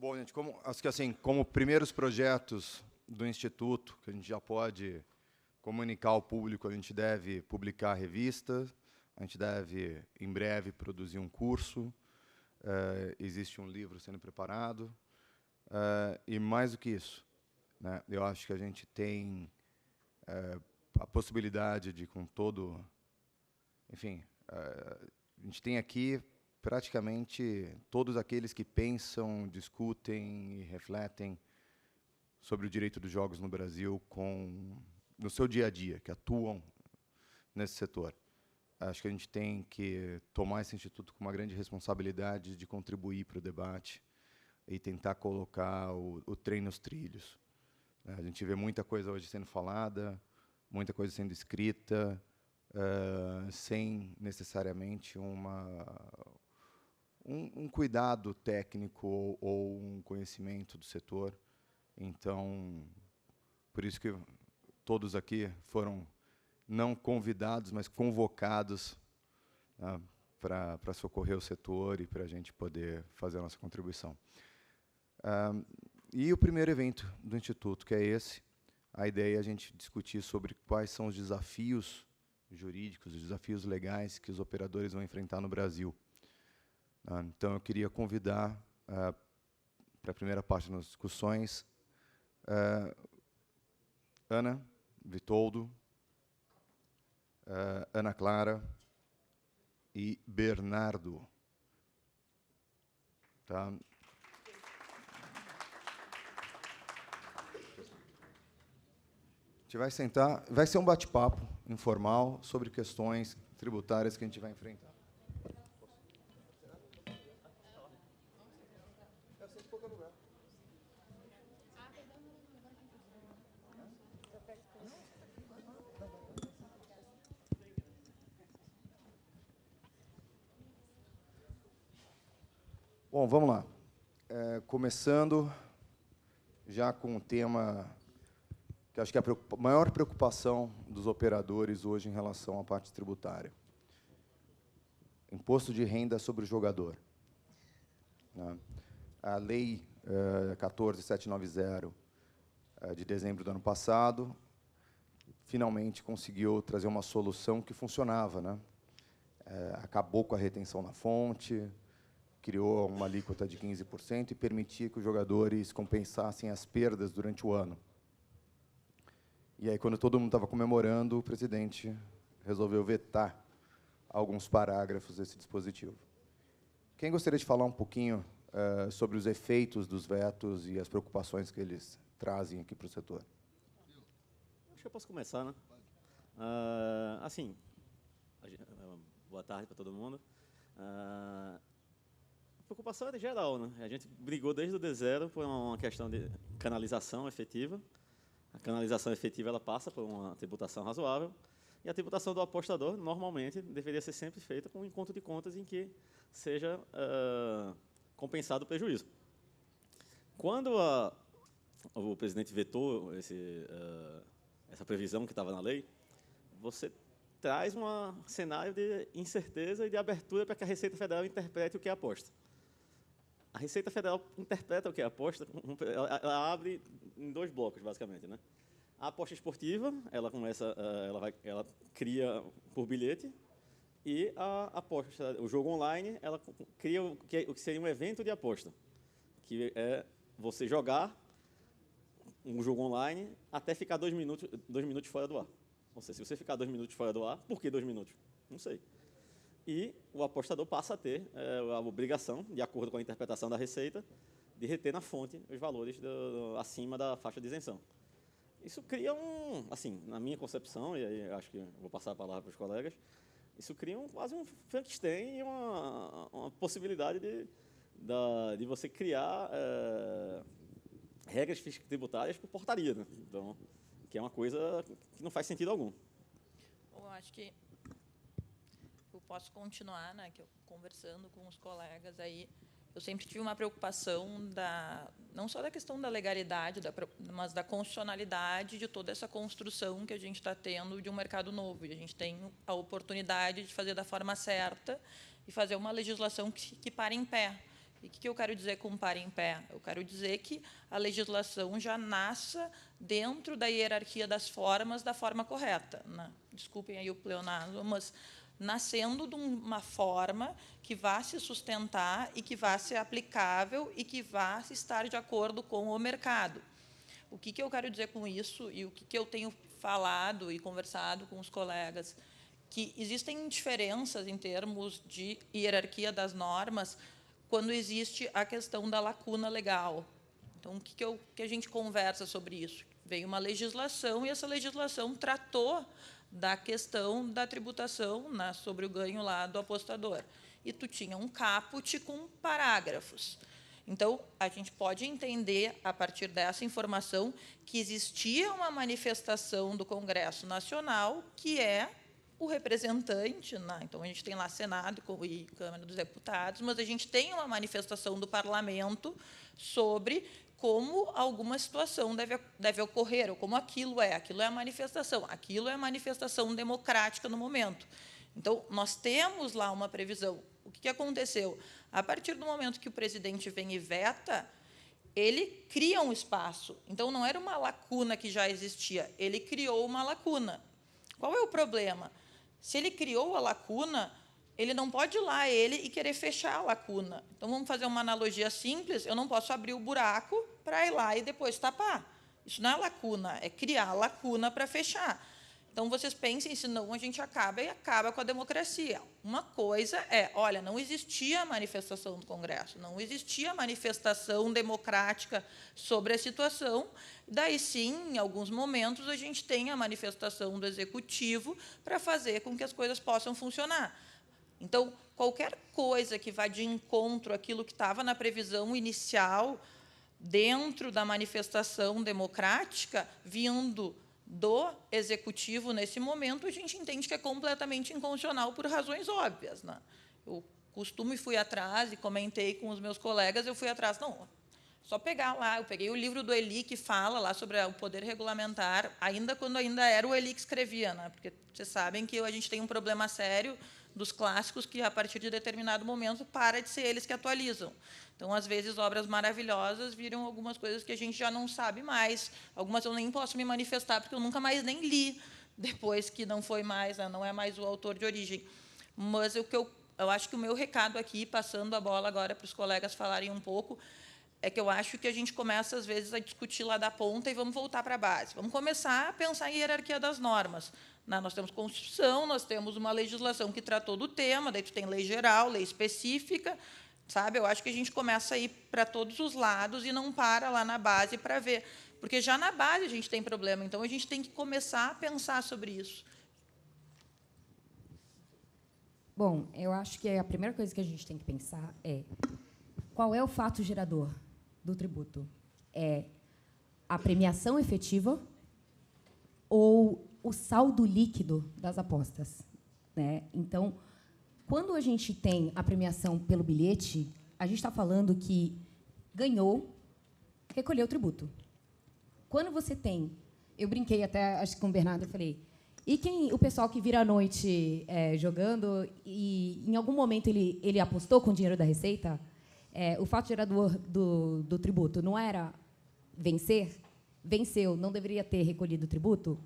Bom, gente, acho que assim, como primeiros projetos do Instituto, que a gente já pode comunicar ao público, a gente deve publicar revistas, a gente deve, em breve, produzir um curso, existe um livro sendo preparado, e mais do que isso, né, eu acho que a gente tem a possibilidade de, com todo... Enfim, a gente tem aqui praticamente todos aqueles que pensam, discutem e refletem sobre o direito dos jogos no Brasil no seu dia a dia, que atuam nesse setor. Acho que a gente tem que tomar esse instituto com uma grande responsabilidade de contribuir para o debate e tentar colocar o trem nos trilhos. A gente vê muita coisa hoje sendo falada, muita coisa sendo escrita, sem necessariamente um cuidado técnico ou um conhecimento do setor. Então, por isso que todos aqui foram não convidados, mas convocados, né, para socorrer o setor e para a gente poder fazer a nossa contribuição. E o primeiro evento do Instituto, que é esse, a ideia é a gente discutir sobre quais são os desafios jurídicos, os desafios legais que os operadores vão enfrentar no Brasil. Então, eu queria convidar, para a primeira parte das discussões, Ana Vitoldo, Ana Clara e Bernardo. Tá? A gente vai sentar, vai ser um bate-papo informal sobre questões tributárias que a gente vai enfrentar. Bom, vamos lá. Começando já com um tema que acho que é a maior preocupação dos operadores hoje em relação à parte tributária. Imposto de renda sobre o jogador. A Lei 14.790, de dezembro do ano passado, finalmente conseguiu trazer uma solução que funcionava, né? Acabou com a retenção na fonte, criou uma alíquota de 15% e permitia que os jogadores compensassem as perdas durante o ano. E aí, quando todo mundo estava comemorando, o presidente resolveu vetar alguns parágrafos desse dispositivo. Quem gostaria de falar um pouquinho sobre os efeitos dos vetos e as preocupações que eles trazem aqui para o setor? Acho que eu posso começar, né? Assim, boa tarde para todo mundo. A preocupação é geral, né? A gente brigou desde o D0 por uma questão de canalização efetiva. A canalização efetiva ela passa por uma tributação razoável, e a tributação do apostador, normalmente, deveria ser sempre feita com um encontro de contas em que seja compensado o prejuízo. Quando o presidente vetou essa previsão que estava na lei, você traz um cenário de incerteza e de abertura para que a Receita Federal interprete o que é aposta. A Receita Federal interpreta o que é aposta, ela abre em dois blocos, basicamente, né? A aposta esportiva, ela cria por bilhete, e a aposta, o jogo online, ela cria o que seria um evento de aposta, que é você jogar um jogo online até ficar 2 minutos fora do ar. Ou seja, se você ficar 2 minutos fora do ar, por que 2 minutos? Não sei. E o apostador passa a ter a obrigação, de acordo com a interpretação da Receita, de reter na fonte os valores acima da faixa de isenção. Isso cria assim, na minha concepção, e aí acho que vou passar a palavra para os colegas, isso cria quase um Frankenstein e uma possibilidade de você criar regras tributárias por portaria, né? Então, que é uma coisa que não faz sentido algum. Bom, eu acho que eu posso continuar, né, que eu conversando com os colegas aí, eu sempre tive uma preocupação não só da questão da legalidade, mas da constitucionalidade de toda essa construção que a gente está tendo de um mercado novo. E a gente tem a oportunidade de fazer da forma certa e fazer uma legislação que pare em pé. E o que eu quero dizer com para em pé? Eu quero dizer que a legislação já nasça dentro da hierarquia das formas da forma correta, né? Desculpem aí o pleonasmo, mas nascendo de uma forma que vá se sustentar e que vá ser aplicável e que vá estar de acordo com o mercado. O que eu quero dizer com isso e o que eu tenho falado e conversado com os colegas? Que existem diferenças em termos de hierarquia das normas quando existe a questão da lacuna legal. Então, o que a gente conversa sobre isso? Veio uma legislação e essa legislação tratou da questão da tributação, né, sobre o ganho lá do apostador. E tu tinha um caput com parágrafos. Então, a gente pode entender, a partir dessa informação, que existia uma manifestação do Congresso Nacional, que é o representante, né? Então, a gente tem lá Senado e Câmara dos Deputados, mas a gente tem uma manifestação do Parlamento sobre como alguma situação deve ocorrer, ou como aquilo é a manifestação, aquilo é a manifestação democrática no momento. Então, nós temos lá uma previsão. O que aconteceu? A partir do momento que o presidente vem e veta, ele cria um espaço. Então, não era uma lacuna que já existia, ele criou uma lacuna. Qual é o problema? Se ele criou a lacuna, ele não pode ir lá e querer fechar a lacuna. Então, vamos fazer uma analogia simples, eu não posso abrir o buraco para ir lá e depois tapar. Isso não é lacuna, é criar lacuna para fechar. Então, vocês pensem, senão a gente acaba com a democracia. Uma coisa é, olha, não existia manifestação do Congresso, não existia manifestação democrática sobre a situação, daí sim, em alguns momentos, a gente tem a manifestação do Executivo para fazer com que as coisas possam funcionar. Então, qualquer coisa que vá de encontro àquilo que estava na previsão inicial, dentro da manifestação democrática, vindo do Executivo, nesse momento, a gente entende que é completamente inconstitucional por razões óbvias, né? Eu costumo e fui atrás, e comentei com os meus colegas, eu fui atrás, não, só pegar lá, eu peguei o livro do Eli, que fala lá sobre o poder regulamentar, ainda quando ainda era o Eli que escrevia, né? Porque vocês sabem que a gente tem um problema sério dos clássicos que, a partir de determinado momento, para de ser eles que atualizam. Então, às vezes, obras maravilhosas viram algumas coisas que a gente já não sabe mais. Algumas eu nem posso me manifestar, porque eu nunca mais nem li, depois que não foi mais, né, não é mais o autor de origem. Mas eu acho que o meu recado aqui, passando a bola agora para os colegas falarem um pouco, é que eu acho que a gente começa, às vezes, a discutir lá da ponta e vamos voltar para a base. Vamos começar a pensar em hierarquia das normas. Nós temos Constituição, nós temos uma legislação que tratou do tema, daí tu tem lei geral, lei específica, sabe? Eu acho que a gente começa a ir para todos os lados e não para lá na base para ver. Porque já na base a gente tem problema, então a gente tem que começar a pensar sobre isso. Bom, eu acho que a primeira coisa que a gente tem que pensar é qual é o fato gerador do tributo? É a premiação efetiva ou o saldo líquido das apostas, né? Então, quando a gente tem a premiação pelo bilhete, a gente está falando que ganhou, recolheu o tributo. Quando você tem, eu brinquei até acho que com o Bernardo, eu falei, e o pessoal que vira à noite jogando e em algum momento ele apostou com o dinheiro da Receita, o fato gerador do tributo não era vencer? Venceu, não deveria ter recolhido o tributo?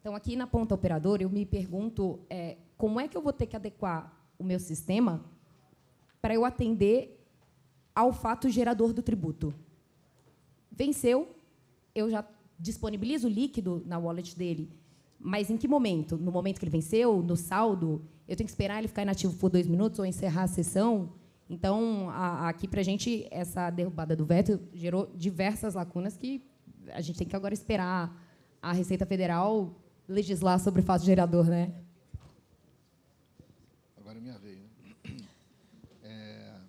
Então, aqui na ponta operadora, eu me pergunto como é que eu vou ter que adequar o meu sistema para eu atender ao fato gerador do tributo. Venceu, eu já disponibilizo o líquido na wallet dele, mas em que momento? No momento que ele venceu? No saldo? Eu tenho que esperar ele ficar inativo por 2 minutos ou encerrar a sessão? Então, aqui, para a gente, essa derrubada do veto gerou diversas lacunas que a gente tem que agora esperar a Receita Federal legislar sobre o fato gerador, né? Agora é minha vez, né?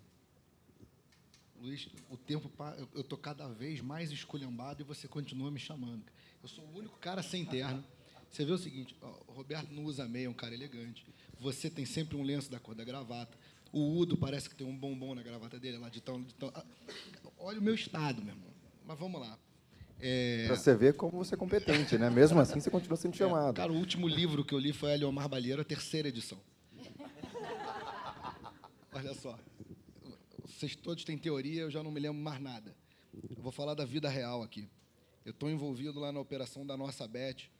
Luiz, o tempo, eu estou cada vez mais esculhambado e você continua me chamando. Eu sou o único cara sem terno. Você vê o seguinte, o Roberto não usa meia, é um cara elegante. Você tem sempre um lenço da cor da gravata. O Udo parece que tem um bombom na gravata dele, lá de tão... Olha o meu estado, meu irmão. Mas vamos lá. Para você ver como você é competente, né? Mesmo assim, você continua sendo chamado. Cara, o último livro que eu li foi a Leomar Balheiro, a 3ª edição. Olha só. vocês todos têm teoria, eu já não me lembro mais nada. Eu vou falar da vida real aqui. Eu estou envolvido lá na operação da Nossa Bet,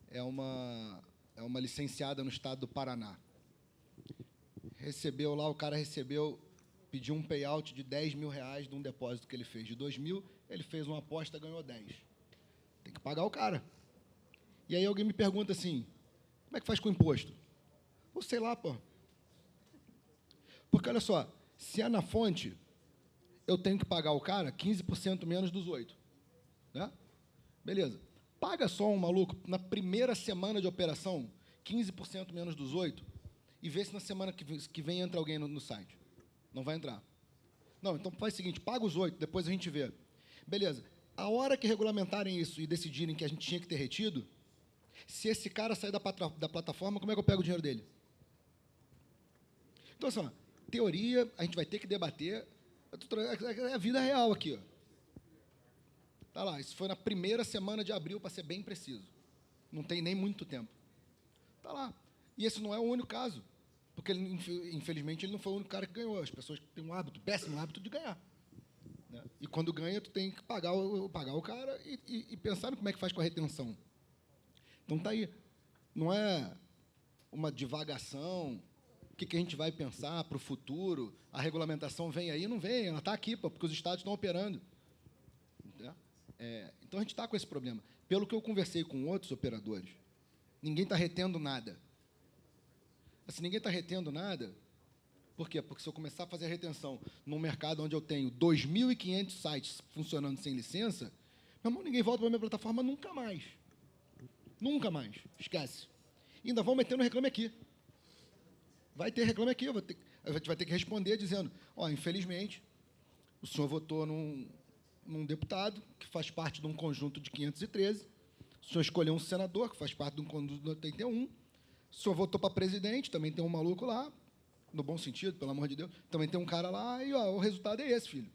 é uma licenciada no estado do Paraná. Recebeu lá, o cara pediu um payout de R$10 mil de um depósito que ele fez. De 2 mil, ele fez uma aposta, ganhou 10. Tem que pagar o cara. E aí alguém me pergunta assim, como é que faz com o imposto? Ou sei lá, pô. Porque, olha só, se é na fonte, eu tenho que pagar o cara 15% menos dos 8. Né? Beleza. Paga só um maluco, na primeira semana de operação, 15% menos dos 8, e vê se na semana que vem entra alguém no site. Não vai entrar. Não, então faz o seguinte, paga os 8, depois a gente vê. Beleza. A hora que regulamentarem isso e decidirem que a gente tinha que ter retido, se esse cara sair da plataforma, como é que eu pego o dinheiro dele? Então, assim, ó, teoria, a gente vai ter que debater. É a vida real aqui. Ó. Tá lá, isso foi na primeira semana de abril, para ser bem preciso. Não tem nem muito tempo. Tá lá. E esse não é o único caso. Porque, infelizmente, ele não foi o único cara que ganhou. As pessoas têm um hábito, péssimo hábito de ganhar. Né? E quando ganha, tu tem que pagar o cara e pensar no como é que faz com a retenção. Então, tá aí. Não é uma divagação. O que a gente vai pensar para o futuro? A regulamentação vem aí? Não vem, ela está aqui, porque os estados estão operando. Então, a gente está com esse problema. Pelo que eu conversei com outros operadores, ninguém está retendo nada. Se ninguém está retendo nada, por quê? Porque se eu começar a fazer a retenção num mercado onde eu tenho 2.500 sites funcionando sem licença, meu irmão, ninguém volta para a minha plataforma nunca mais. Nunca mais. Esquece. E ainda vão meter no Reclame Aqui. Vai ter Reclame Aqui. A gente vai ter que responder dizendo, ó, infelizmente, o senhor votou num deputado que faz parte de um conjunto de 513, o senhor escolheu um senador que faz parte de um conjunto de 81, o senhor votou para presidente, também tem um maluco lá, no bom sentido, pelo amor de Deus, também tem um cara lá, e ó, o resultado é esse, filho.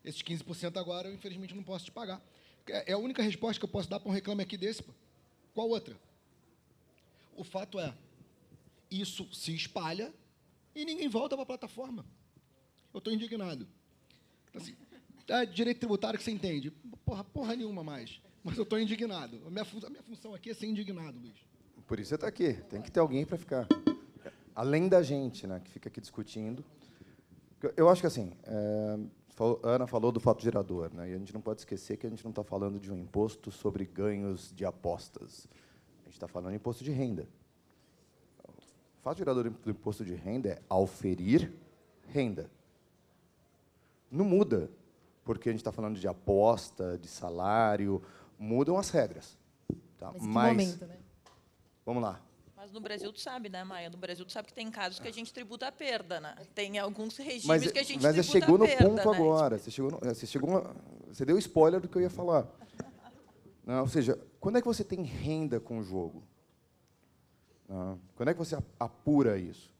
Esses 15% agora, eu, infelizmente, não posso te pagar. É a única resposta que eu posso dar para um Reclame Aqui desse. Pô. Qual outra? O fato é, isso se espalha e ninguém volta para a plataforma. Eu estou indignado. Então, assim, direito tributário que você entende. Porra nenhuma mais. Mas eu estou indignado. A minha função aqui é ser indignado, Luiz. Por isso você está aqui. Tem que ter alguém para ficar. Além da gente, né, que fica aqui discutindo. Eu acho que, assim, a Ana falou do fato gerador, né, e a gente não pode esquecer que a gente não está falando de um imposto sobre ganhos de apostas. A gente está falando de imposto de renda. O fato gerador do imposto de renda é auferir renda. Não muda, porque a gente está falando de aposta, de salário, mudam as regras. Tá? Mas em que momento, né? Vamos lá. Mas no Brasil, tu sabe, né, Maia? No Brasil, tu sabe que tem casos que a gente tributa a perda, né? Tem alguns regimes que a gente tributa a perda. Mas você chegou no ponto, né? agora. Você deu spoiler do que eu ia falar. Não, ou seja, quando é que você tem renda com o jogo? Não, quando é que você apura isso?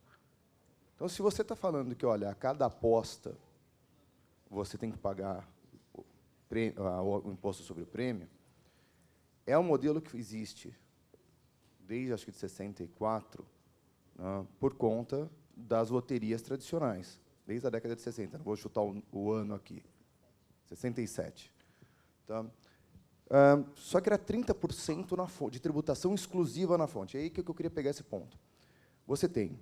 Então, se você está falando que, olha, a cada aposta você tem que pagar o imposto sobre o prêmio, é um modelo que existe desde, acho que, de 64, né, por conta das loterias tradicionais, desde a década de 60. Não vou chutar o ano aqui. 67. Tá? Só que era 30% na fonte, de tributação exclusiva na fonte. É aí que eu queria pegar esse ponto. Você tem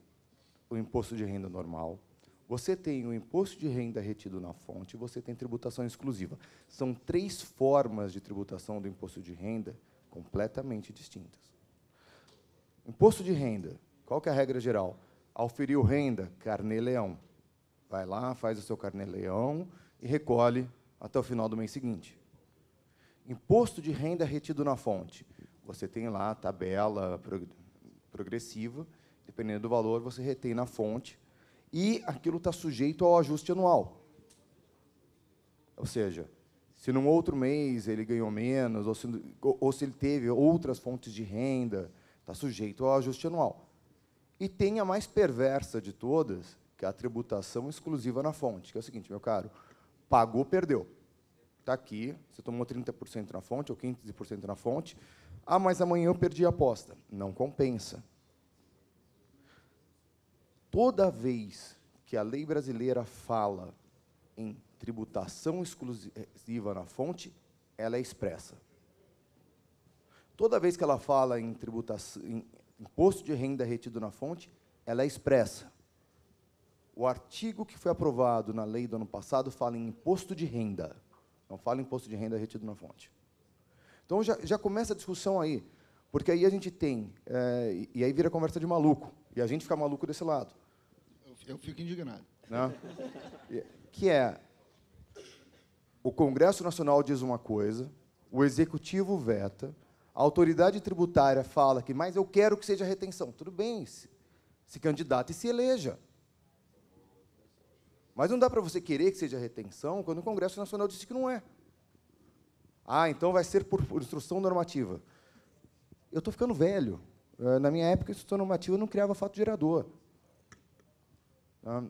o imposto de renda normal, você tem o imposto de renda retido na fonte, você tem tributação exclusiva. São 3 formas de tributação do imposto de renda completamente distintas. Imposto de renda, qual que é a regra geral? Auferiu renda, carnê-leão. Vai lá, faz o seu carnê-leão e recolhe até o final do mês seguinte. Imposto de renda retido na fonte. Você tem lá a tabela progressiva, dependendo do valor, você retém na fonte, e aquilo está sujeito ao ajuste anual. Ou seja, se num outro mês ele ganhou menos, ou se ele teve outras fontes de renda, está sujeito ao ajuste anual. E tem a mais perversa de todas, que é a tributação exclusiva na fonte, que é o seguinte, meu caro, pagou, perdeu. Está aqui, você tomou 30% na fonte, ou 15% na fonte, mas amanhã eu perdi a aposta. Não compensa. Toda vez que a lei brasileira fala em tributação exclusiva na fonte, ela é expressa. Toda vez que ela fala em tributação, em imposto de renda retido na fonte, ela é expressa. O artigo que foi aprovado na lei do ano passado fala em imposto de renda, não fala em imposto de renda retido na fonte. Então, já começa a discussão aí, porque aí a gente tem, e aí vira conversa de maluco, e a gente fica maluco desse lado. Eu fico indignado. Né? Que é, o Congresso Nacional diz uma coisa, o Executivo veta, a autoridade tributária fala que, mas eu quero que seja retenção. Tudo bem, se candidata e se eleja. Mas não dá para você querer que seja retenção quando o Congresso Nacional disse que não é. Ah, então vai ser por instrução normativa. Eu estou ficando velho. Na minha época, a instrução normativa não criava fato gerador.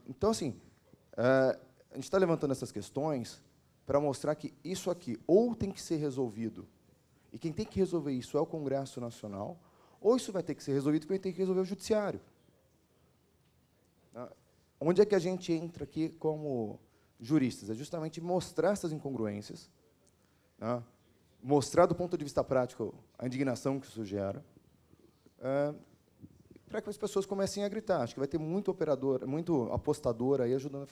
Então, assim, a gente está levantando essas questões para mostrar que isso aqui ou tem que ser resolvido, e quem tem que resolver isso é o Congresso Nacional, ou isso vai ter que ser resolvido e quem tem que resolver é o Judiciário. Onde é que a gente entra aqui como juristas? É justamente mostrar essas incongruências, né? Mostrar do ponto de vista prático a indignação que isso gera, para que as pessoas comecem a gritar. Acho que vai ter muito operador, muito apostador aí ajudando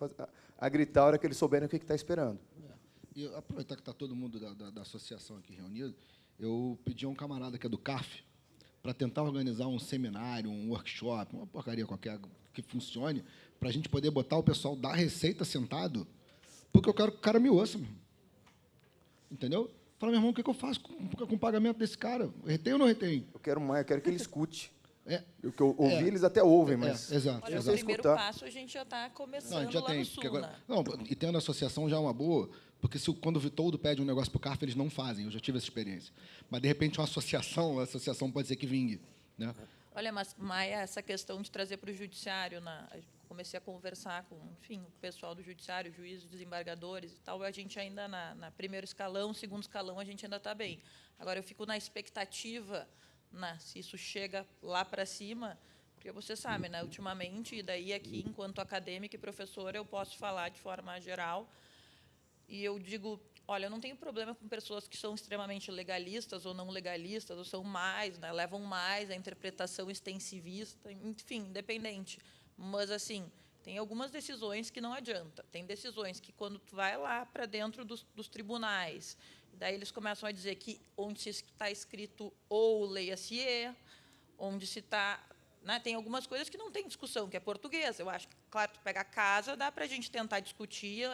a gritar a hora que eles souberem o que está esperando. E aproveitar que está todo mundo da associação aqui reunido, eu pedi a um camarada que é do CARF para tentar organizar um seminário, um workshop, uma porcaria qualquer que funcione, para a gente poder botar o pessoal da Receita sentado, porque eu quero que o cara me ouça. Entendeu? Fala, meu irmão, o que eu faço com o pagamento desse cara? Retém ou não retém? Eu quero mais, eu quero que ele escute. Ouvir eles até ouvem, mas... Exato. Olha, exato. o primeiro passo a gente já está começando não, a gente já lá tem, no Sul, agora, né? não, e tendo a associação já é uma boa, porque quando o Vitoldo pede um negócio para o CARF, eles não fazem, eu já tive essa experiência. Mas, de repente, a associação pode ser que vingue. Né? Olha, mas, Maia, essa questão de trazer para o Judiciário, comecei a conversar com, enfim, o pessoal do Judiciário, juízes, desembargadores e tal, a gente ainda na primeiro escalão, segundo escalão, a gente ainda está bem. Agora, eu fico na expectativa, se isso chega lá para cima, porque você sabe, né, ultimamente, e daí aqui, enquanto acadêmica e professora, eu posso falar de forma geral, e eu digo, olha, eu não tenho problema com pessoas que são extremamente legalistas ou não legalistas, ou são mais, né, levam mais a interpretação extensivista, enfim, independente. Mas, assim, tem algumas decisões que não adianta. Tem decisões que, quando tu vai lá para dentro dos tribunais, daí eles começam a dizer que onde está escrito ou leia-se, onde se está... Né, tem algumas coisas que não tem discussão, que é português. Eu acho que, claro, tu pega a casa, dá para a gente tentar discutir,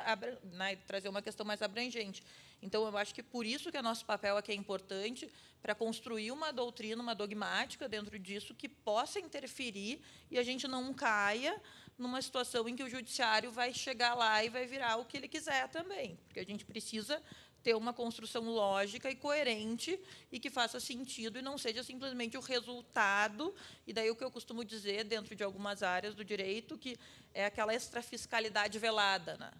né, trazer uma questão mais abrangente. Então, eu acho que por isso que o nosso papel aqui é importante, para construir uma doutrina, uma dogmática dentro disso que possa interferir e a gente não caia numa situação em que o judiciário vai chegar lá e vai virar o que ele quiser também, porque a gente precisa ter uma construção lógica e coerente e que faça sentido e não seja simplesmente o resultado, e daí o que eu costumo dizer dentro de algumas áreas do direito, que é aquela extrafiscalidade velada. Né?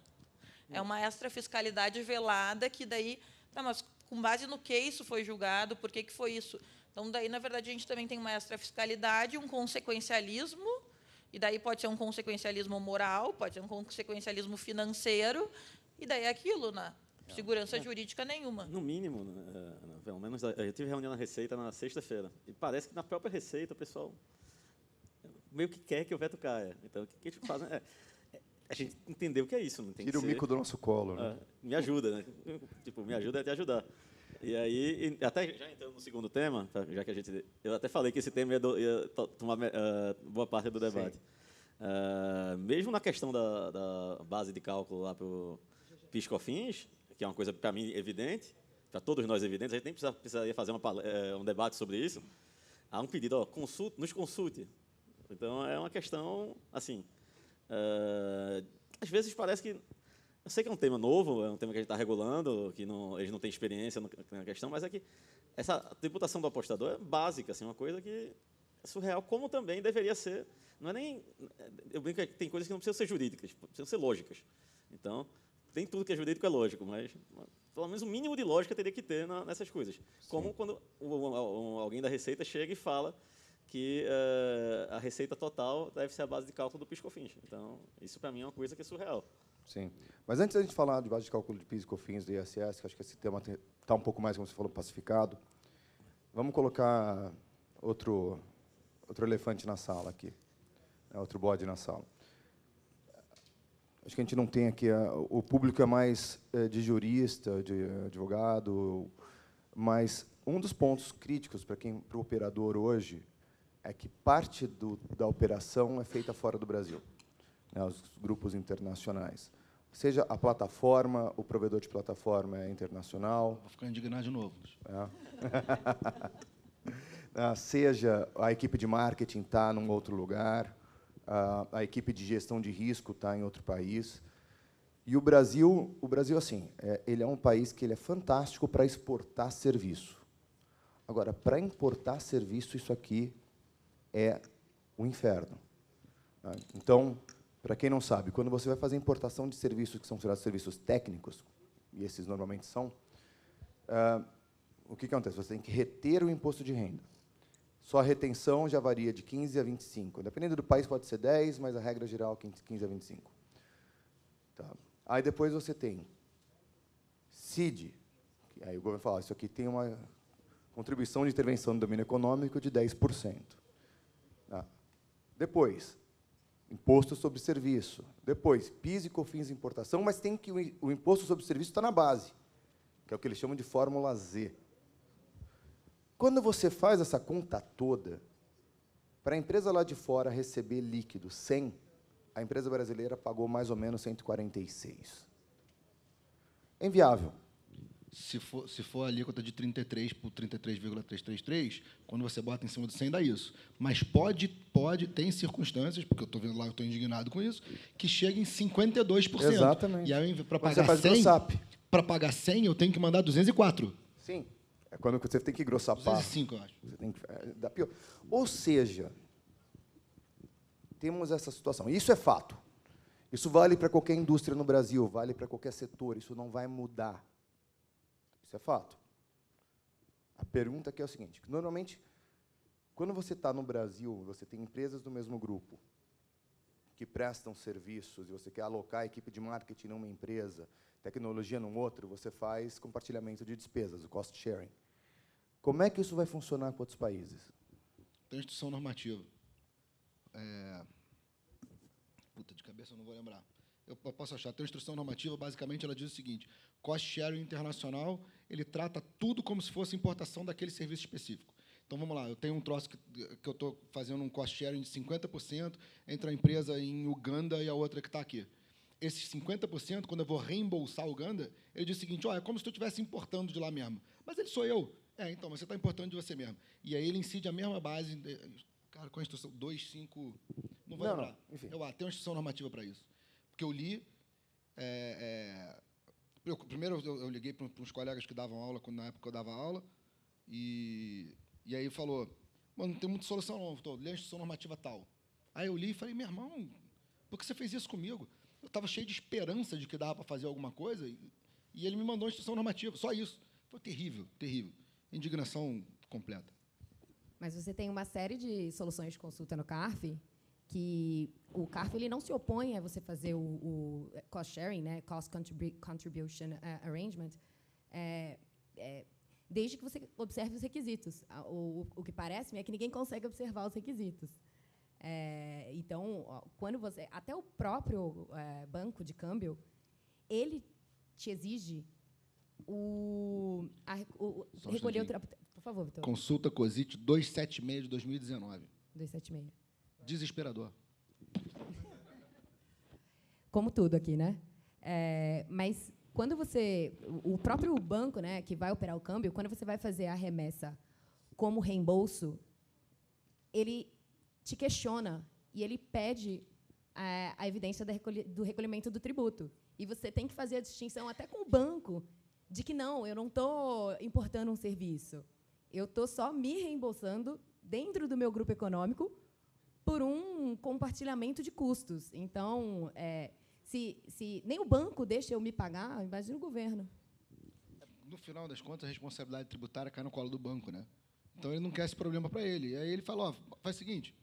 É uma extrafiscalidade velada que daí, mas com base no que isso foi julgado, por que foi isso? Então, daí, na verdade, a gente também tem uma extrafiscalidade, um consequencialismo, e daí pode ser um consequencialismo moral, pode ser um consequencialismo financeiro, e daí é aquilo, né? Segurança jurídica nenhuma. No mínimo, pelo menos, eu tive reunião na Receita na sexta-feira, e parece que na própria Receita o pessoal meio que quer que o veto caia. Então, o que a gente faz? A gente entendeu o que é isso. Não tem Tira o mico do nosso colo. Né? Me ajuda, né? Tipo, me ajuda a te ajudar. E aí, até já entrando no segundo tema, já que eu até falei que esse tema ia tomar boa parte do debate. Mesmo na questão da base de cálculo lá para o PIS/COFINS, que é uma coisa, para mim, evidente, para todos nós evidente, a gente nem precisaria fazer um debate sobre isso. Há um pedido, nos consulte. Então, é uma questão, assim, às vezes parece que... Eu sei que é um tema novo, é um tema que a gente está regulando, que eles não têm experiência na questão, mas é que essa tributação do apostador é básica, assim, uma coisa que é surreal, como também deveria ser. Não é nem... Eu brinco que tem coisas que não precisam ser jurídicas, precisam ser lógicas. Então, nem tudo que é jurídico é lógico, mas pelo menos o mínimo de lógica teria que ter nessas coisas. Como Sim. Quando alguém da Receita chega e fala que a receita total deve ser a base de cálculo do PIS/COFINS. Então, isso, para mim, é uma coisa que é surreal. Sim. Mas antes da gente falar de base de cálculo de PIS e COFINS do ISS, que acho que esse tema está um pouco mais, como você falou, pacificado, vamos colocar outro elefante na sala aqui, outro bode na sala. Acho que a gente não tem aqui... o público é mais de jurista, de advogado, mas um dos pontos críticos para o operador hoje é que parte da operação é feita fora do Brasil, né, os grupos internacionais. Seja a plataforma, o provedor de plataforma é internacional. Vou ficar indignado de novo. Seja a equipe de marketing está num outro lugar, a equipe de gestão de risco está em outro país. E o Brasil assim, ele é um país que ele é fantástico para exportar serviço. Agora, para importar serviço, isso aqui é o inferno. Então, para quem não sabe, quando você vai fazer importação de serviços que são considerados serviços técnicos, e esses normalmente são, o que acontece? Você tem que reter o imposto de renda. Só a retenção já varia de 15 a 25. Dependendo do país, pode ser 10, mas a regra geral é 15 a 25. Tá. Aí depois você tem CID, que aí o governo fala, isso aqui tem uma contribuição de intervenção no domínio econômico de 10%. Tá. Depois, imposto sobre serviço. Depois, PIS e COFINS de importação, mas tem que o imposto sobre serviço está na base, que é o que eles chamam de fórmula Z. Quando você faz essa conta toda, para a empresa lá de fora receber líquido 100, a empresa brasileira pagou mais ou menos 146. É inviável. Se for a alíquota de 33 por 33,333, quando você bota em cima do 100, dá isso. Mas tem circunstâncias, porque eu estou vendo lá, eu estou indignado com isso, que chega em 52%. Exatamente. E aí, para Quando você pagar faz 100, grossap. para pagar 100, eu tenho que mandar 204. Sim. É quando você tem que grossapar. 205, eu acho. Você tem que, dá pior. Ou seja, temos essa situação. Isso é fato. Isso vale para qualquer indústria no Brasil, vale para qualquer setor. Isso não vai mudar. Isso é fato. A pergunta aqui é o seguinte, que normalmente, quando você está no Brasil, você tem empresas do mesmo grupo que prestam serviços, e você quer alocar a equipe de marketing numa empresa, tecnologia num outro, você faz compartilhamento de despesas, o cost sharing. Como é que isso vai funcionar com outros países? Tem instrução normativa. Puta, de cabeça eu não vou lembrar. Eu posso achar. Tem uma instrução normativa, basicamente, ela diz o seguinte, cost sharing internacional, ele trata tudo como se fosse importação daquele serviço específico. Então, vamos lá, eu tenho um troço que eu estou fazendo um cost sharing de 50% entre a empresa em Uganda e a outra que está aqui. Esses 50%, quando eu vou reembolsar a Uganda, ele diz o seguinte, é como se tu estivesse importando de lá mesmo. Mas ele sou eu. Então, mas você está importando de você mesmo. E aí ele incide a mesma base, cara, com a instrução 2.5... Não vou lembrar. Enfim. Tem uma instrução normativa para isso. Porque eu li... primeiro, eu liguei para uns colegas que davam aula, na época eu dava aula, e aí falou, mano, não tem muita solução não, lê a instrução normativa tal. Aí eu li e falei, meu irmão, por que você fez isso comigo? Eu estava cheio de esperança de que dava para fazer alguma coisa, e ele me mandou a instrução normativa, só isso. Foi terrível, terrível. Indignação completa. Mas você tem uma série de soluções de consulta no CARF, que o CARF ele não se opõe a você fazer o cost sharing, né, cost contribution arrangement, desde que você observe os requisitos. O que parece-me é que ninguém consegue observar os requisitos. Então, quando você, até o próprio banco de câmbio, ele te exige recolher o... Por favor, Vitor. Consulta COSIT 276 de 2019. 276. Desesperador. Como tudo aqui, né? Mas quando você... O próprio banco, né, que vai operar o câmbio, quando você vai fazer a remessa como reembolso, ele te questiona e ele pede a evidência do recolhimento do tributo. E você tem que fazer a distinção até com o banco de que, não, eu não estou importando um serviço. Eu estou só me reembolsando dentro do meu grupo econômico por um compartilhamento de custos. Então, se nem o banco deixa eu me pagar, imagina o governo. No final das contas, a responsabilidade tributária cai no colo do banco, né? Então, ele não quer esse problema para ele. E aí ele fala, faz o seguinte,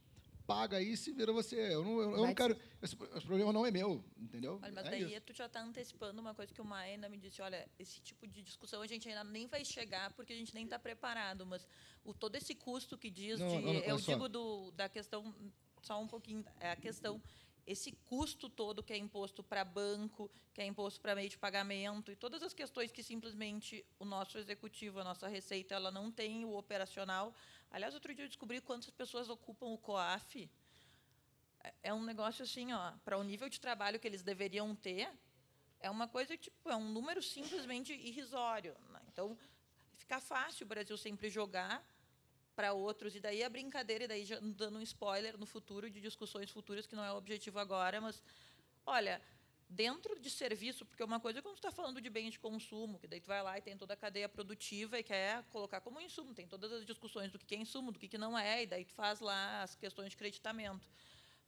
paga aí, se vira você. Eu não quero... Esse problema não é meu, entendeu? Olha, mas daí tu já está antecipando uma coisa que o Maia ainda me disse, olha, esse tipo de discussão a gente ainda nem vai chegar porque a gente nem está preparado, mas todo esse custo que diz eu digo da questão, só um pouquinho, é a questão, esse custo todo que é imposto para banco, que é imposto para meio de pagamento, e todas as questões que simplesmente o nosso executivo, a nossa receita, ela não tem o operacional. Aliás, outro dia eu descobri quantas pessoas ocupam o COAF. É um negócio assim, ó, para o nível de trabalho que eles deveriam ter, é uma coisa tipo, é um número simplesmente irrisório, né? Então, fica fácil o Brasil sempre jogar para outros, e daí a brincadeira, e daí já dando um spoiler no futuro, de discussões futuras, que não é o objetivo agora, mas, olha, dentro de serviço, porque uma coisa é quando tu está falando de bens de consumo, que daí tu vai lá e tem toda a cadeia produtiva e quer colocar como insumo, tem todas as discussões do que é insumo, do que não é, e daí tu faz lá as questões de creditamento.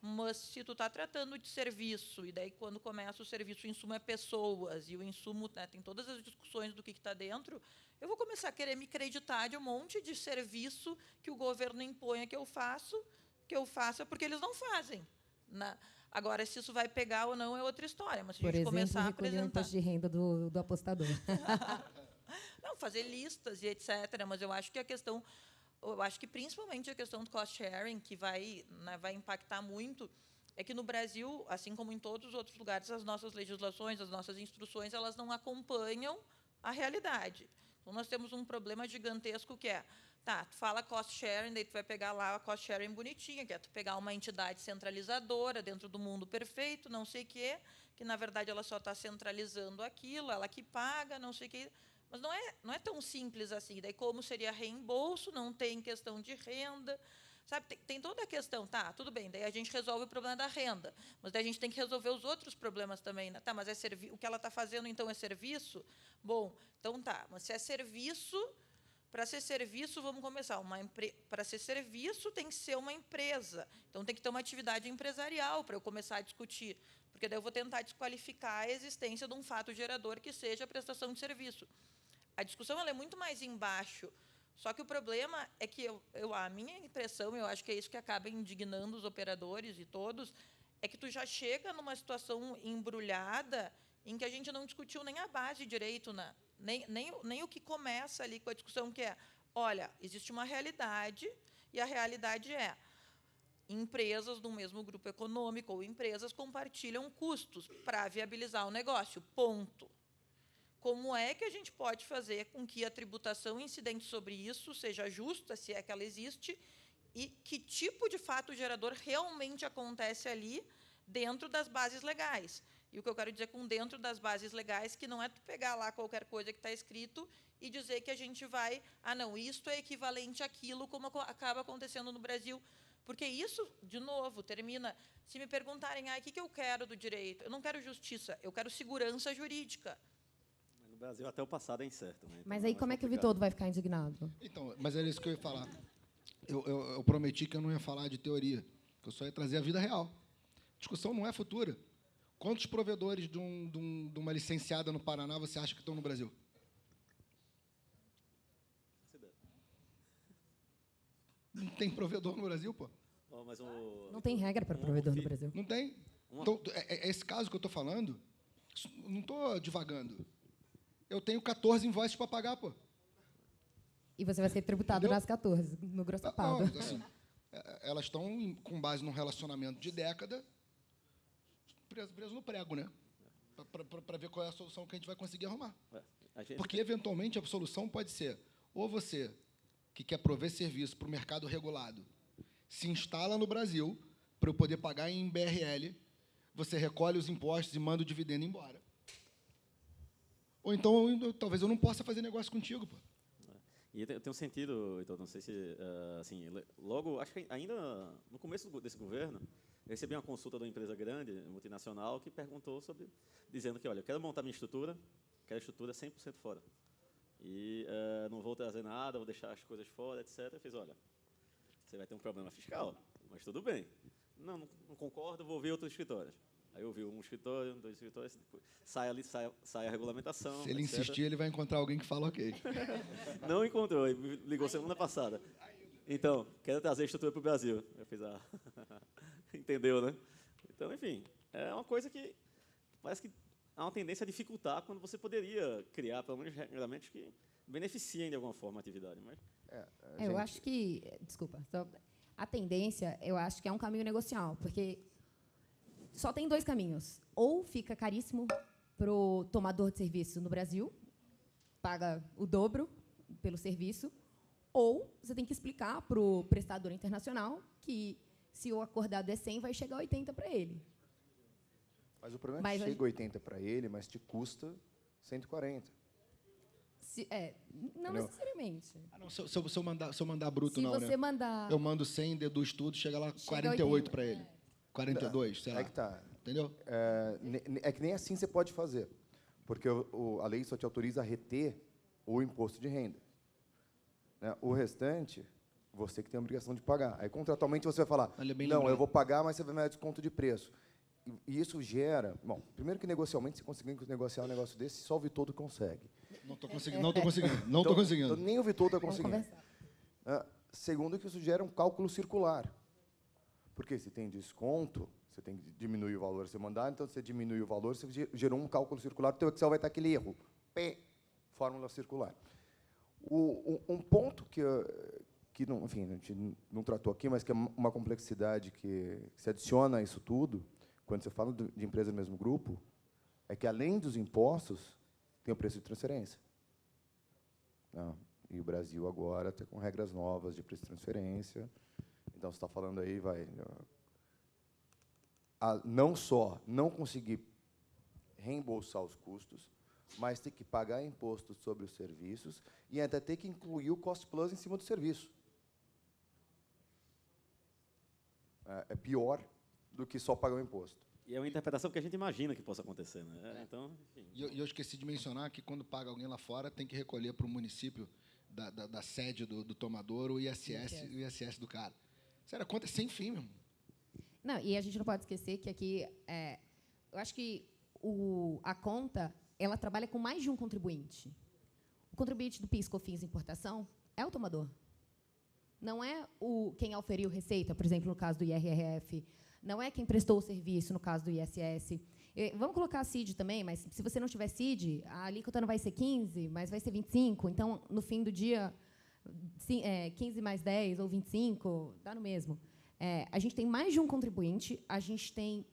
Mas, se tu está tratando de serviço, e daí, quando começa o serviço, o insumo é pessoas, e o insumo, né, tem todas as discussões do que está dentro, eu vou começar a querer me creditar de um monte de serviço que o governo impõe que eu faça porque eles não fazem. Agora, se isso vai pegar ou não é outra história, mas se a gente começar a apresentar... o imposto de renda do apostador. Não, fazer listas e etc., mas eu acho que a questão... Eu acho que, principalmente, a questão do cost sharing, que vai impactar muito, é que, no Brasil, assim como em todos os outros lugares, as nossas legislações, as nossas instruções, elas não acompanham a realidade. Então, nós temos um problema gigantesco que é, tu fala cost sharing, daí tu vai pegar lá a cost sharing bonitinha, que é tu pegar uma entidade centralizadora dentro do mundo perfeito, não sei o quê, que, na verdade, ela só está centralizando aquilo, ela que paga, não sei o quê. Mas não é tão simples assim. Daí, como seria reembolso, não tem questão de renda. Sabe, tem toda a questão. Tudo bem, daí a gente resolve o problema da renda, mas daí a gente tem que resolver os outros problemas também. Né? Mas o que ela está fazendo, então, é serviço? Bom, então mas se é serviço, para ser serviço, vamos começar. Para ser serviço, tem que ser uma empresa. Então, tem que ter uma atividade empresarial para eu começar a discutir, porque daí eu vou tentar desqualificar a existência de um fato gerador que seja a prestação de serviço. A discussão ela é muito mais embaixo. Só que o problema é que a minha impressão, eu acho que é isso que acaba indignando os operadores e todos, é que tu já chega numa situação embrulhada em que a gente não discutiu nem a base direito, nem o que começa ali com a discussão, que é, olha, existe uma realidade, e a realidade é empresas do mesmo grupo econômico ou empresas compartilham custos para viabilizar o negócio, ponto. Como é que a gente pode fazer com que a tributação incidente sobre isso seja justa, se é que ela existe, e que tipo de fato gerador realmente acontece ali dentro das bases legais? E o que eu quero dizer com dentro das bases legais, que não é tu pegar lá qualquer coisa que está escrito e dizer que a gente vai... não, isto é equivalente àquilo, como acaba acontecendo no Brasil. Porque isso, de novo, termina... Se me perguntarem, o que eu quero do direito? Eu não quero justiça, eu quero segurança jurídica. No Brasil, até o passado é incerto. Né? Então, mas aí, como é que o Vitodo vai ficar indignado? Então, mas era isso que eu ia falar. Eu prometi que eu não ia falar de teoria, que eu só ia trazer a vida real. A discussão não é futura. Quantos provedores de uma licenciada no Paraná você acha que estão no Brasil? Não tem provedor no Brasil, pô. Não tem regra para provedor no Brasil. Não tem. Então, esse caso que eu estou falando, não estou divagando. Eu tenho 14 invoices para pagar, pô. E você vai ser tributado nas 14, no grossopado. Não, assim, elas estão com base num relacionamento de década, preso no prego, né? Para ver qual é a solução que a gente vai conseguir arrumar. Porque, eventualmente, a solução pode ser ou você, que quer prover serviço para o mercado regulado, se instala no Brasil para eu poder pagar em BRL, você recolhe os impostos e manda o dividendo embora. Ou então, talvez eu não possa fazer negócio contigo, pô. E tem um sentido, então, não sei se... assim, logo, acho que ainda no começo desse governo, eu recebi uma consulta de uma empresa grande, multinacional, que perguntou dizendo que, olha, eu quero montar minha estrutura, quero a estrutura 100% fora. E não vou trazer nada, vou deixar as coisas fora, etc. Eu fiz, olha, você vai ter um problema fiscal, mas tudo bem. Não concordo, vou ver outros escritórios. Aí eu vi um escritório, 2 escritórios, sai a regulamentação. Se ele etc. insistir, ele vai encontrar alguém que fala ok. Não encontrou, ele me ligou semana passada. Então, quero trazer a estrutura para o Brasil. Eu fiz a... Entendeu, né? Então, enfim, é uma coisa que parece que há uma tendência a dificultar quando você poderia criar, pelo menos, regulamentos que beneficiem de alguma forma a atividade. Mas... Eu acho que, desculpa, a tendência, eu acho que é um caminho negocial, porque só tem dois caminhos. Ou fica caríssimo para o tomador de serviço no Brasil, paga o dobro pelo serviço, ou você tem que explicar para o prestador internacional que, se o acordado é 100, vai chegar a 80 para ele. Mas o problema é que chega 80 para ele, mas te custa 140. Não Entendeu? necessariamente. Não, se eu mandar bruto, Se não, você né? mandar... Eu mando 100, deduz tudo, chega lá Chega 48 80. para ele. 42, sei lá. É que tá. Entendeu? É que nem assim você pode fazer. Porque a lei só te autoriza a reter o imposto de renda. Né? O restante, você que tem a obrigação de pagar. Aí, contratualmente, você vai falar, Olha, bem não, lembrado. eu vou pagar, mas você vai me dar desconto de preço. E isso gera... Bom, primeiro que negocialmente, se conseguir negociar um negócio desse, só o Vitoldo consegue. Não estou conseguindo, não estou conseguindo, não estou conseguindo. Então, nem o Vitoldo está Vamos conseguindo. conversar. Segundo, que isso gera um cálculo circular. Porque se tem desconto, você tem que diminuir o valor você mandar, então, se você diminui o valor, você gerou um cálculo circular, o teu Excel vai estar aquele erro. Fórmula circular. Um ponto que não, enfim, a gente não tratou aqui, mas que é uma complexidade que se adiciona a isso tudo, quando você fala de empresa do mesmo grupo, é que, além dos impostos, tem o preço de transferência. E o Brasil agora está com regras novas de preço de transferência. Então, você está falando aí, não só não conseguir reembolsar os custos, mas ter que pagar imposto sobre os serviços e até ter que incluir o cost plus em cima do serviço. É pior do que só pagar o imposto. E é uma interpretação que a gente imagina que possa acontecer, né? Então, enfim. E eu esqueci de mencionar que, quando paga alguém lá fora, tem que recolher para o município da sede do tomador o ISS do cara. Sério, a conta é sem fim, meu irmão. Não, e a gente não pode esquecer que aqui, eu acho que a conta, ela trabalha com mais de um contribuinte. O contribuinte do PIS, COFINS, importação, é o tomador. Não é quem auferiu receita, por exemplo, no caso do IRRF. Não é quem prestou o serviço, no caso do ISS. Vamos colocar a CID também, mas se você não tiver CID, a alíquota não vai ser 15, mas vai ser 25. Então, no fim do dia, 15 mais 10 ou 25, dá no mesmo. A gente tem mais de um contribuinte, a gente tem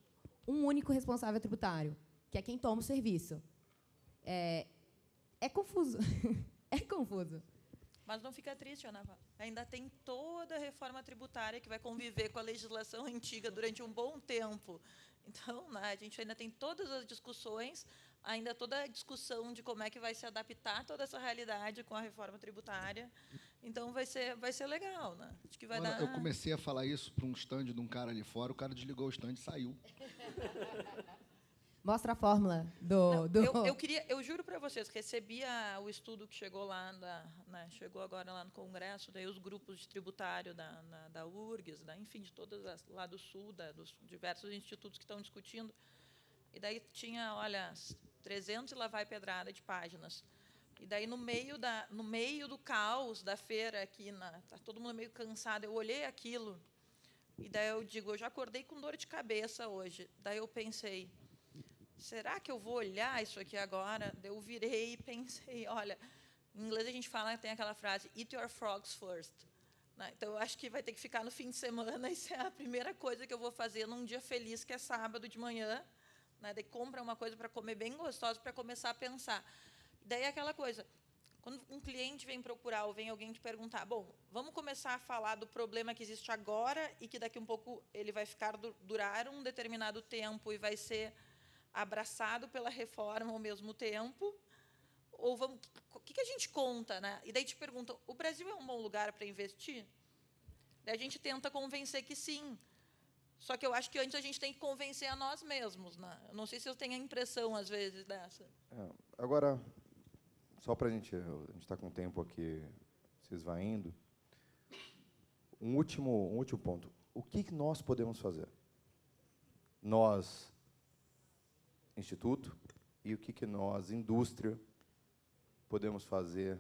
um único responsável tributário, que é quem toma o serviço. É confuso. É confuso. Mas não fica triste, Ana Paula. Ainda tem toda a reforma tributária que vai conviver com a legislação antiga durante um bom tempo. Então, né, a gente ainda tem todas as discussões, ainda toda a discussão de como é que vai se adaptar toda essa realidade com a reforma tributária. Então, vai ser legal, né? Acho que vai dar... Eu comecei a falar isso para um stand de um cara ali fora, o cara desligou o stand e saiu. Mostra a fórmula Eu juro para vocês, recebi o estudo que chegou lá, chegou agora lá no Congresso, daí os grupos de tributário da URGS, enfim, de todas lá do Sul, dos diversos institutos que estão discutindo. E daí tinha, olha, 300 e lá vai pedrada de páginas. E daí, no meio do caos da feira aqui, tá todo mundo meio cansado, eu olhei aquilo, e daí eu digo, eu já acordei com dor de cabeça hoje. Daí eu pensei, será que eu vou olhar isso aqui agora? Daí eu virei e pensei, olha, em inglês a gente fala, tem aquela frase, eat your frogs first. Então, eu acho que vai ter que ficar no fim de semana, isso é a primeira coisa que eu vou fazer num dia feliz, que é sábado de manhã. Daí compra uma coisa para comer bem gostosa, para começar a pensar. Daí é aquela coisa, quando um cliente vem procurar ou vem alguém te perguntar, bom, vamos começar a falar do problema que existe agora e que daqui a um pouco ele vai durar um determinado tempo e vai ser abraçado pela reforma ao mesmo tempo, ou o que a gente conta, né? E daí te perguntam, o Brasil é um bom lugar para investir? Daí a gente tenta convencer que sim. Só que eu acho que antes a gente tem que convencer a nós mesmos, né? Eu não sei se eu tenho a impressão, às vezes, dessa. Agora, só para a gente está com o tempo aqui se esvaindo, um último ponto. O que nós podemos fazer? Nós, Instituto, e o que nós, indústria, podemos fazer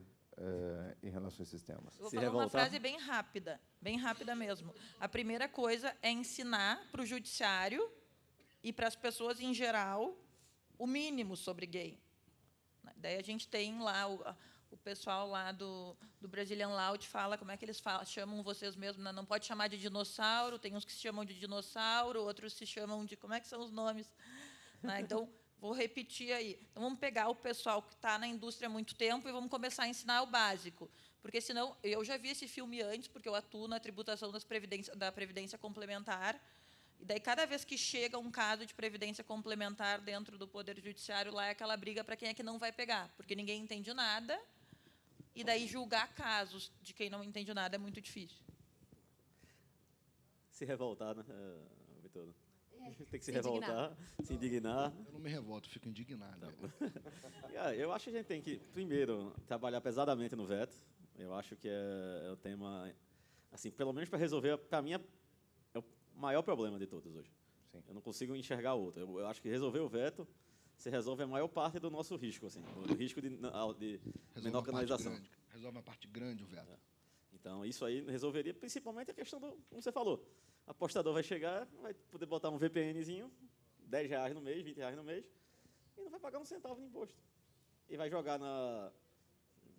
em relação a esses temas. Eu vou Se falar uma revoltar. frase bem rápida mesmo. A primeira coisa é ensinar para o judiciário e para as pessoas em geral o mínimo sobre gay. Daí a gente tem lá o pessoal lá do Brazilian Law fala como é que eles chamam vocês mesmos, né? Não pode chamar de dinossauro, tem uns que se chamam de dinossauro, outros se chamam de... Como é que são os nomes? Né? Então, vou repetir aí. Então, vamos pegar o pessoal que está na indústria há muito tempo e vamos começar a ensinar o básico. Porque, senão, eu já vi esse filme antes, porque eu atuo na tributação da Previdência Complementar, e daí, cada vez que chega um caso de previdência complementar dentro do Poder Judiciário, lá é aquela briga para quem é que não vai pegar, porque ninguém entende nada, e daí julgar casos de quem não entende nada é muito difícil. Se revoltar, né, Vitor? Tem que se Se indignar. revoltar, se indignar. Eu não me revolto, fico indignado. Eu acho que a gente tem que, primeiro, trabalhar pesadamente no veto. Eu acho que é o tema, assim, pelo menos para resolver, para mim, é o maior problema de todos hoje. Sim. Eu não consigo enxergar outro. Eu acho que resolver o veto, você resolve a maior parte do nosso risco, assim, do risco de menor canalização. Resolve uma parte grande o veto. Então, isso aí resolveria principalmente a questão do, como você falou, o apostador vai chegar, vai poder botar um VPNzinho, R$10 no mês, R$20 no mês, e não vai pagar um centavo de imposto. E vai jogar na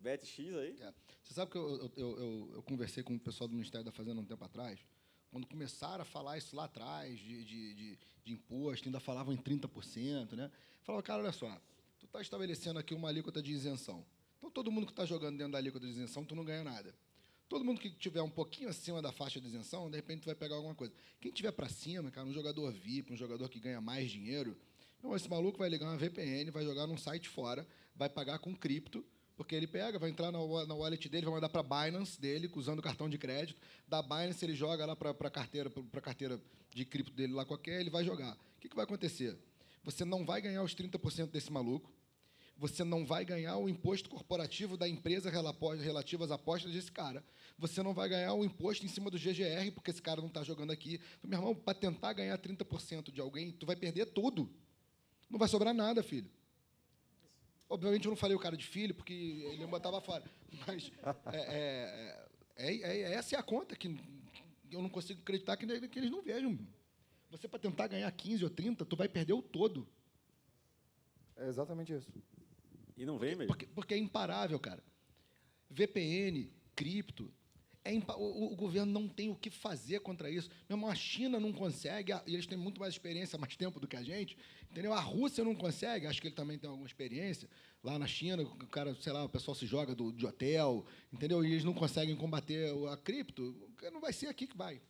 BetX aí. Você sabe que eu conversei com o pessoal do Ministério da Fazenda um tempo atrás, quando começaram a falar isso lá atrás, de imposto, ainda falavam em 30%, né? Falavam, cara, olha só, tu está estabelecendo aqui uma alíquota de isenção. Então, todo mundo que está jogando dentro da alíquota de isenção, tu não ganha nada. Todo mundo que tiver um pouquinho acima da faixa de isenção, de repente, tu vai pegar alguma coisa. Quem tiver para cima, cara, um jogador VIP, um jogador que ganha mais dinheiro, então, esse maluco vai ligar uma VPN, vai jogar num site fora, vai pagar com cripto, porque ele pega, vai entrar na wallet dele, vai mandar para a Binance dele, usando o cartão de crédito. Da Binance, ele joga lá para a carteira de cripto dele lá qualquer, ele vai jogar. O que vai acontecer? Você não vai ganhar os 30% desse maluco, você não vai ganhar o imposto corporativo da empresa relativo às apostas desse cara. Você não vai ganhar o imposto em cima do GGR, porque esse cara não está jogando aqui. Meu irmão, para tentar ganhar 30% de alguém, tu vai perder tudo. Não vai sobrar nada, filho. Obviamente, eu não falei o cara de filho, porque ele me botava fora. Mas essa é a conta que eu não consigo acreditar que eles não vejam. Você, para tentar ganhar 15 ou 30, tu vai perder o todo. É exatamente isso. E não vem mesmo. Porque é imparável, cara. VPN, cripto, o governo não tem o que fazer contra isso. Mesmo a China não consegue, e eles têm muito mais experiência, mais tempo do que a gente, entendeu? A Rússia não consegue, acho que ele também tem alguma experiência. Lá na China, o cara, sei lá, o pessoal se joga de hotel, entendeu? E eles não conseguem combater a cripto, não vai ser aqui que vai.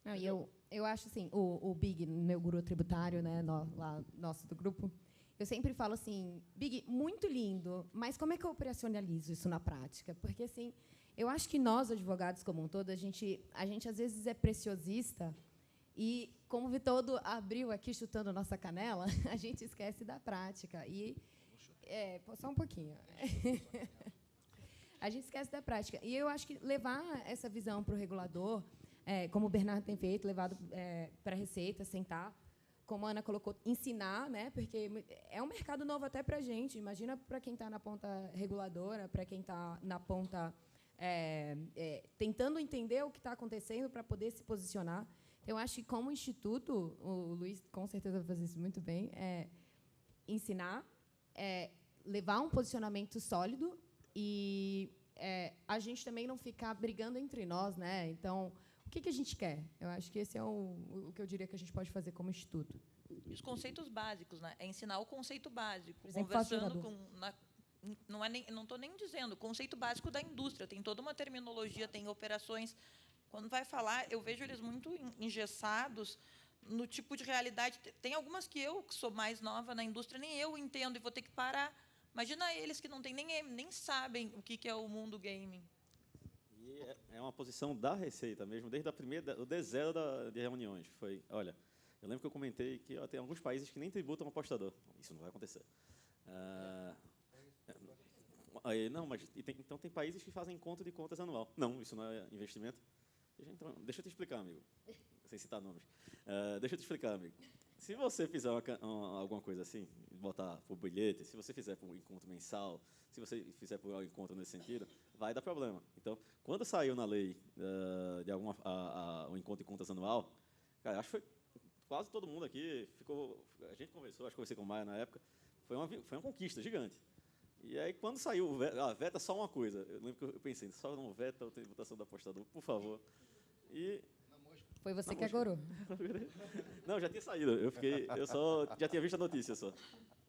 Não, e eu acho assim, o Big, meu guru tributário, né, lá nosso do grupo, eu sempre falo assim, Big, muito lindo, mas como é que eu operacionalizo isso na prática? Porque, assim, eu acho que nós, advogados como um todo, a gente às vezes é preciosista e, como o Vitoldo abriu aqui chutando nossa canela, a gente esquece da prática. E, só um pouquinho. A gente esquece da prática. E eu acho que levar essa visão para o regulador, como o Bernardo tem feito, levado para a Receita, sentar, como a Ana colocou, ensinar, né? Porque é um mercado novo até para a gente. Imagina para quem está na ponta reguladora, para quem está na ponta tentando entender o que está acontecendo para poder se posicionar. Então, eu acho que, como instituto, o Luiz com certeza vai fazer isso muito bem, ensinar, levar um posicionamento sólido e a gente também não ficar brigando entre nós, né? Então, o que a gente quer? Eu acho que esse é o que eu diria que a gente pode fazer como instituto. E os conceitos básicos, né? É ensinar o conceito básico. Por exemplo, Conversando com... não estou nem dizendo, o conceito básico da indústria. Tem toda uma terminologia, tem operações. Quando vai falar, eu vejo eles muito engessados no tipo de realidade. Tem algumas que eu, que sou mais nova na indústria, nem eu entendo e vou ter que parar. Imagina eles que não têm nem sabem o que é o mundo gaming. E é uma posição da Receita mesmo, desde o D0 de reuniões. Foi, olha, eu lembro que eu comentei que tem alguns países que nem tributam apostador. Isso não vai acontecer. Não, mas então tem países que fazem conta de contas anual. Não, isso não é investimento. Então, deixa eu te explicar, amigo. Sem citar nomes. Deixa eu te explicar, amigo. se você fizer alguma coisa assim, botar por bilhete, se você fizer por encontro mensal, se você fizer por encontro nesse sentido, vai dar problema. Então, quando saiu na lei de o encontro de contas anual, cara, acho que foi quase todo mundo aqui ficou. A gente conversou, acho que conversei com o Maia na época, foi uma conquista gigante. E aí, quando saiu o veto, veta só uma coisa. Eu lembro que eu pensei, só não veta a tributação do apostador, por favor. E Foi você que agorou. não, já tinha saído. Eu só já tinha visto a notícia só.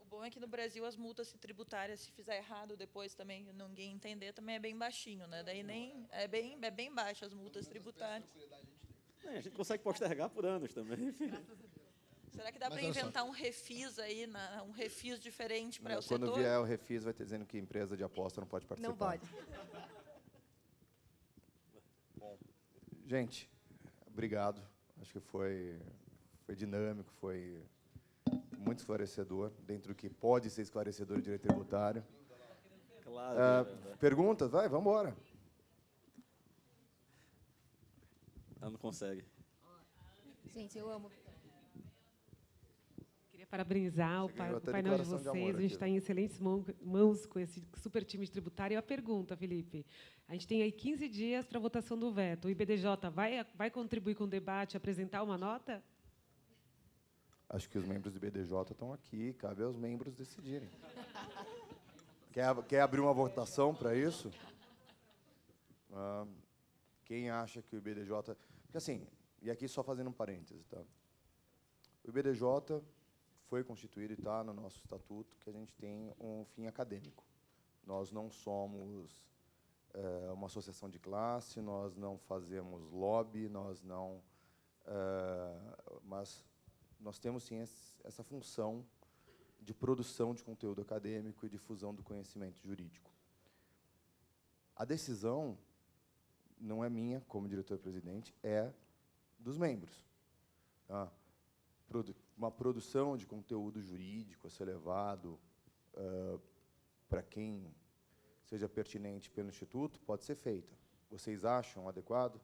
O bom é que no Brasil as multas tributárias, se fizer errado depois também, ninguém entender, também é bem baixinho, né? Daí nem é bem baixo as multas tributárias. A gente consegue postergar por anos também. Será que dá para inventar um refis aí, um refis diferente para o Quando setor? vier o refis, vai ter dizendo que empresa de aposta não pode participar. Não pode. Bom, gente, obrigado. Acho que foi dinâmico, foi muito esclarecedor, dentro do que pode ser esclarecedor de direito tributário. Claro. Perguntas? Vai, vamos embora. Ela não consegue. Gente, eu amo. Queria parabenizar o ganhou até painel de declaração de vocês. amor A gente aqui. está em excelentes mãos com esse super time de tributário. E a pergunta, Felipe, a gente tem aí 15 dias para a votação do veto. O IBDJ vai contribuir com o debate, apresentar uma nota? Acho que os membros do BDJ estão aqui, cabe aos membros decidirem. Quer abrir uma votação para isso? Quem acha que o IBDJ... Porque assim, e aqui só fazendo um parêntese, tá? O IBDJ foi constituído e está no nosso estatuto que a gente tem um fim acadêmico. Nós não somos uma associação de classe, nós não fazemos lobby, mas nós temos sim essa função de produção de conteúdo acadêmico e difusão do conhecimento jurídico. A decisão não é minha, como diretor-presidente, é dos membros. Tá? Uma produção de conteúdo jurídico a ser levado para quem seja pertinente pelo Instituto pode ser feita. Vocês acham adequado?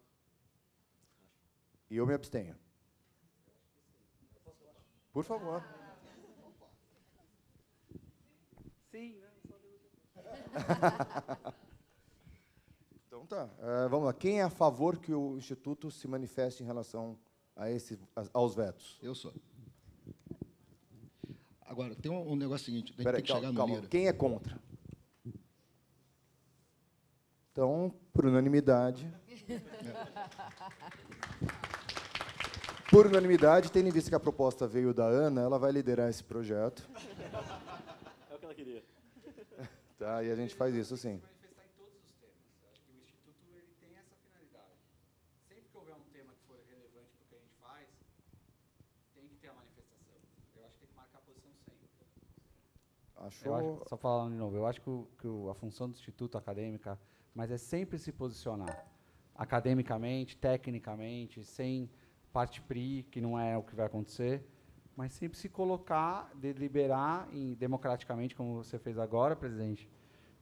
E eu me abstenho. Por favor. Sim, né? Então tá. Vamos lá. Quem é a favor que o Instituto se manifeste em relação aos vetos? Eu sou. Agora, tem um negócio seguinte, a gente Pera tem aí, que chegar no calma. Lira. Quem é contra? Então, por unanimidade. Por unanimidade, tendo em vista que a proposta veio da Ana, ela vai liderar esse projeto. É o que ela queria. Tá? E a gente faz isso, sim. Manifestar em todos os temas. Eu acho que o Instituto ele tem essa finalidade. Sempre que houver um tema que for relevante para o que a gente faz, tem que ter a manifestação. Eu acho que tem que marcar a posição sempre. Só falando de novo, eu acho que a função do Instituto Acadêmica, mas é sempre se posicionar academicamente, tecnicamente, sem parte PRI, que não é o que vai acontecer, mas sempre se colocar, deliberar democraticamente, como você fez agora, presidente,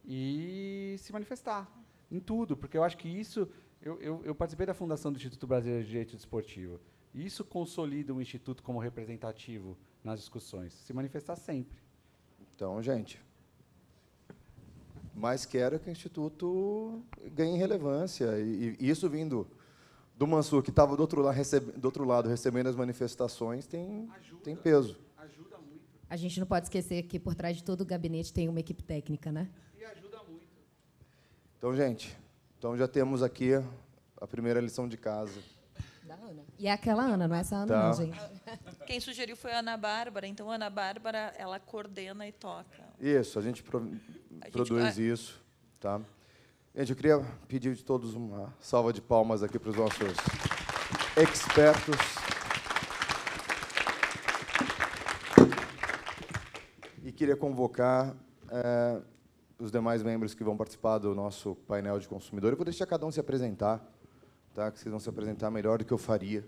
e se manifestar em tudo, porque eu acho que isso... Eu participei da fundação do Instituto Brasileiro de Direito Desportivo, e isso consolida o Instituto como representativo nas discussões, se manifestar sempre. Então, gente, mas quero que o Instituto ganhe relevância. E isso vindo do Mansur, que estava do outro lado recebendo as manifestações, tem peso. Ajuda muito. A gente não pode esquecer que por trás de todo o gabinete tem uma equipe técnica, né? E ajuda muito. Então, gente, já temos aqui a primeira lição de casa. Da Ana. E é aquela Ana, não é essa Ana, Tá. não, gente. Quem sugeriu foi a Ana Bárbara, então a Ana Bárbara, ela coordena e toca. Isso, a gente produz isso. Tá? Gente, eu queria pedir de todos uma salva de palmas aqui para os nossos expertos. E queria convocar os demais membros que vão participar do nosso painel de consumidor. Eu vou deixar cada um se apresentar, tá? Que vocês vão se apresentar melhor do que eu faria.